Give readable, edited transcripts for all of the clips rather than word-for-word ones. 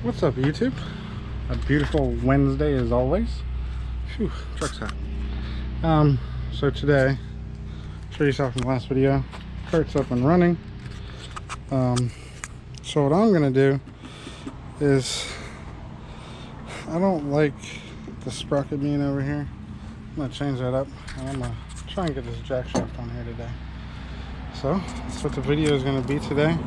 What's up, YouTube? A beautiful Wednesday as always. Phew, truck's hot. So today, show you saw from the last video, cart's up and running. So what I'm gonna do is, I don't like the sprocket being over here. I'm gonna change that up, and I'm gonna try and get this jackshaft on here today. So that's what the video is gonna be today.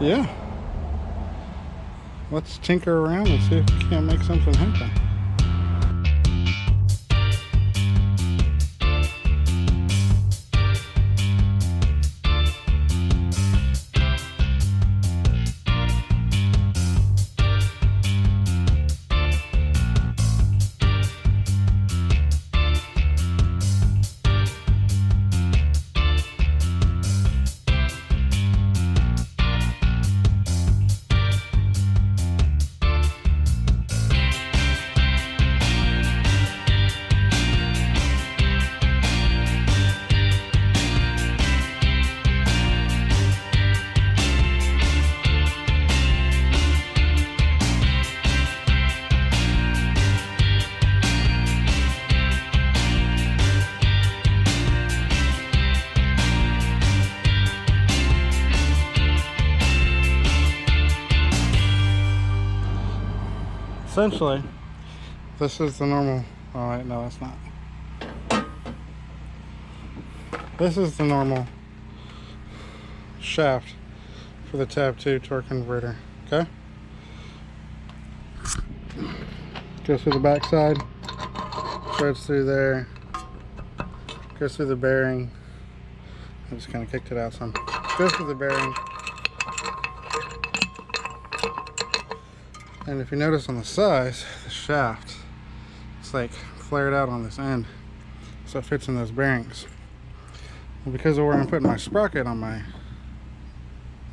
Yeah, let's tinker around and see if we can't make something happen. Essentially, this is the normal, oh wait, no that's not. This is the normal shaft for the tab 2 torque converter, okay? Goes through the back side, threads through there, goes through the bearing. I just kind of kicked it out some. Goes through the bearing. And if you notice on the sides, the shaft, it's like flared out on this end, so it fits in those bearings. Well, because of where I'm putting my sprocket on my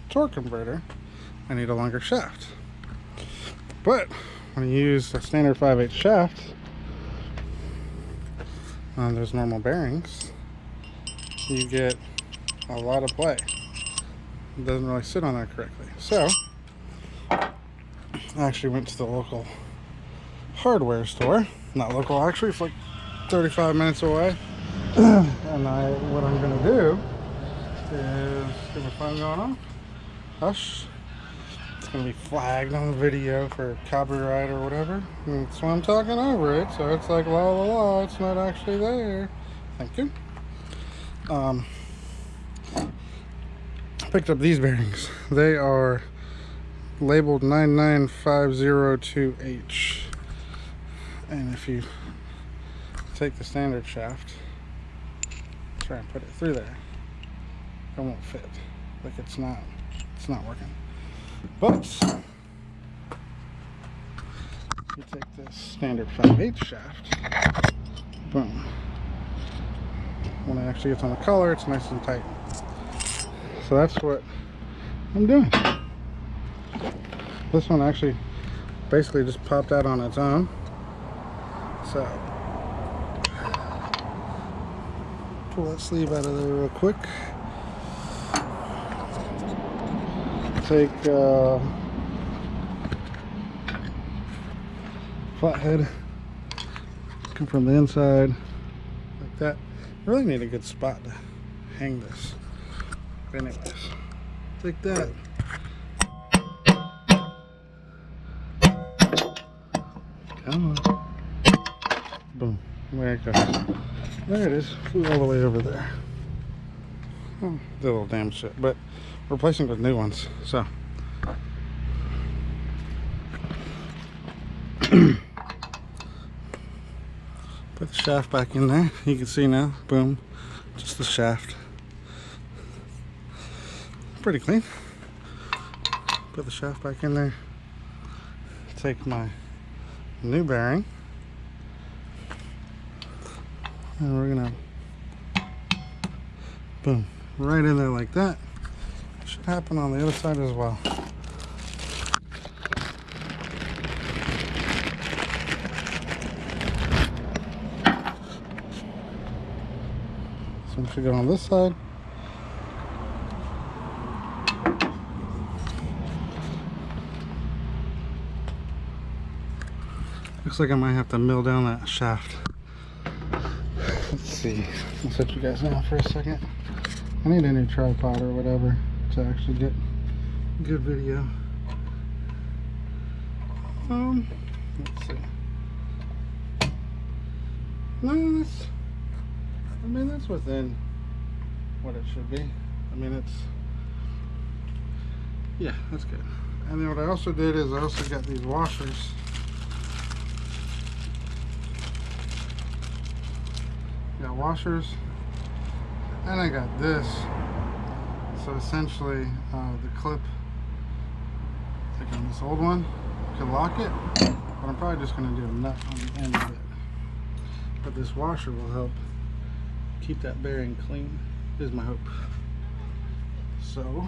torque converter, I need a longer shaft. But when you use a standard 5/8 shaft on those normal bearings, you get a lot of play. It doesn't really sit on there correctly. So I actually went to the local hardware store. Not local, actually, it's like 35 minutes away. And what I'm gonna do is get my phone going on. Hush. It's gonna be flagged on the video for copyright or whatever. And that's why I'm talking over it, so it's like la la la, it's not actually there. Thank you. Picked up these bearings. They are labeled 99502H, and if you take the standard shaft, try and put it through there, it won't fit. Like it's not working. But if you take this standard 5/8 shaft, boom, when it actually gets on the collar, it's nice and tight. So that's what I'm doing. This one actually basically just popped out on its own. So pull that sleeve out of there real quick. Take flathead, come from the inside like that. I really need a good spot to hang this. But anyways, take that. Come on. Boom. There it goes. There it is. Flew all the way over there. Oh, did a little damn shit. But we're replacing with new ones. So. Put the shaft back in there. You can see now. Boom. Just the shaft. Pretty clean. Put the shaft back in there. Take my new bearing, and we're gonna boom right in there like that. Should happen on the other side as well. So we should go on this side. Looks like I might have to mill down that shaft. Let's see. I'll set you guys down for a second. I need a new tripod or whatever to actually get good video. Let's see. No, that's within what it should be. I mean, it's, yeah, that's good. And then what I also did is I also got these washers. Got washers, and I got this. So essentially, the clip, like on this old one, could lock it, but I'm probably just going to do a nut on the end of it. But this washer will help keep that bearing clean, is my hope. So,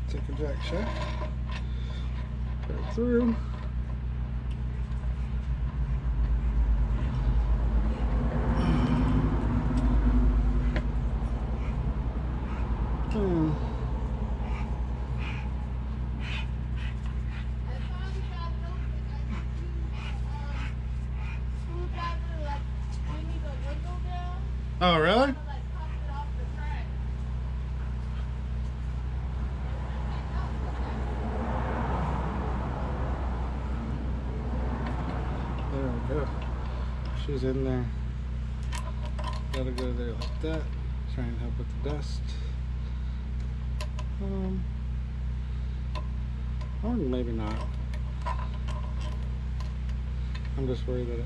take a jack shaft, put it through. Oh, really? There we go. She's in there. Gotta go there like that. Try and help with the dust. Or maybe not. I'm just worried that it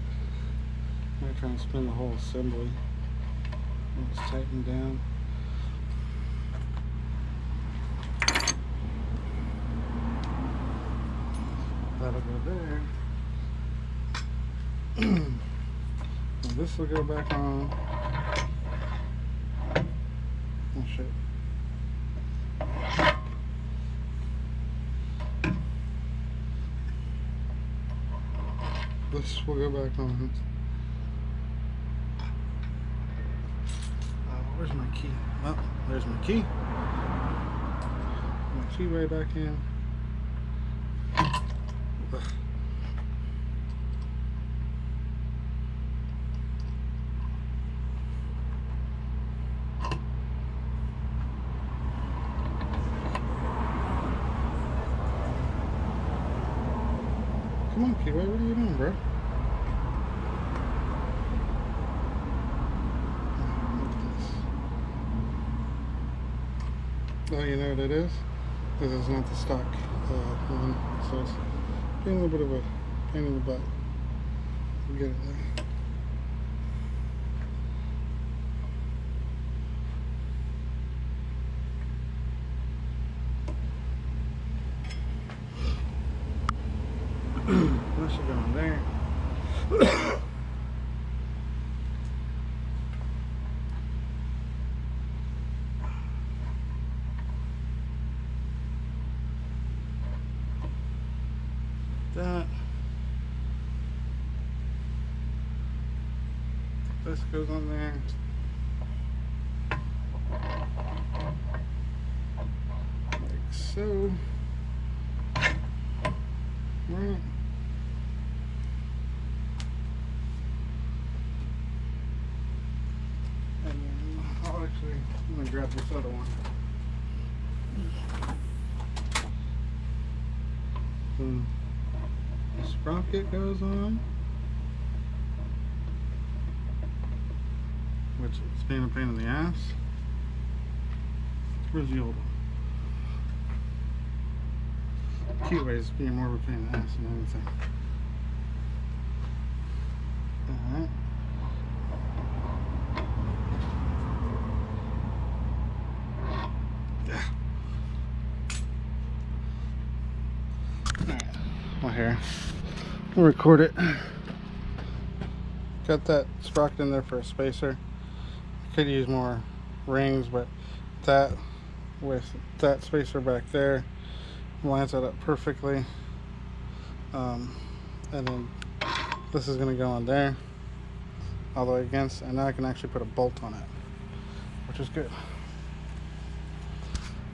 might try and spin the whole assembly. It's tightened down. That'll go there. And this will go back on. Oh shit. This will go back on. Where's my key? Oh, there's my key. My key right back in. Ugh. Come on, Kiwi, what are you doing, bro? Oh, you know what it is? This is not the stock one, so it's being a little bit of a pain in the butt. We'll get it there. That should go in there. That. This goes on there. Like so. Right. And then I'll actually, I'm gonna grab this other one. The sprocket goes on, which is being a pain in the ass. Where's the old one? Keyway is being more of a pain in the ass than anything. Alright. Alright. Here. We'll record it. Got that sprocket in there for a spacer. Could use more rings, but that with that spacer back there lines that up perfectly. And then this is going to go on there all the way against, and now I can actually put a bolt on it, which is good.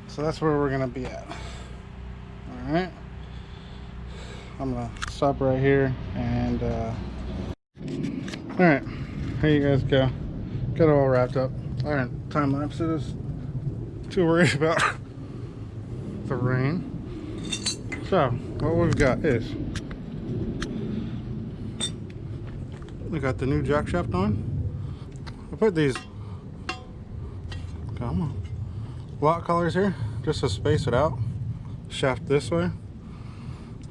So that's where we're going to be at. Alright. I'm gonna stop right here and all right, here you guys go. Got it all wrapped up. All right, time lapse it is. Too worried about the rain. So what we've got is we got the new jackshaft on. I put these, come on, lock collars here just to space it out. Shaft this way,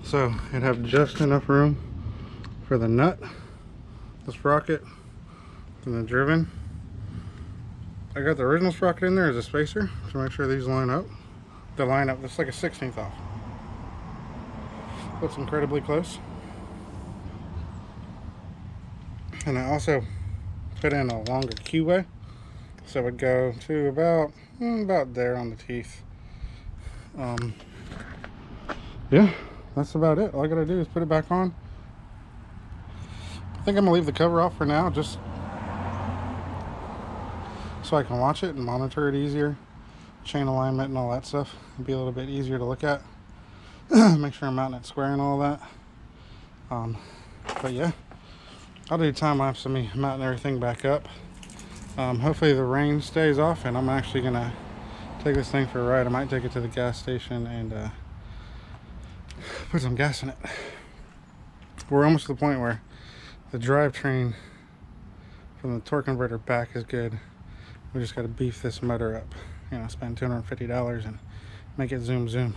so it'd have just enough room for the nut, the sprocket, and the driven. I got the original sprocket in there as a spacer to make sure these line up. They line up just like a 16th off. Looks incredibly close. And I also put in a longer keyway, so it would go to about there on the teeth. Yeah, that's about it. All I gotta do is put it back on. I think I'm gonna leave the cover off for now, just so I can watch it and monitor it easier. Chain alignment and all that stuff. It'd be a little bit easier to look at. Make sure I'm mounting it square and all that. But yeah, I'll do time lapse of me mounting everything back up. Hopefully the rain stays off, and I'm actually gonna take this thing for a ride. I might take it to the gas station and put some gas in it. We're almost to the point where the drivetrain from the torque converter back is good. We just got to beef this motor up, you know, spend $250 and make it zoom.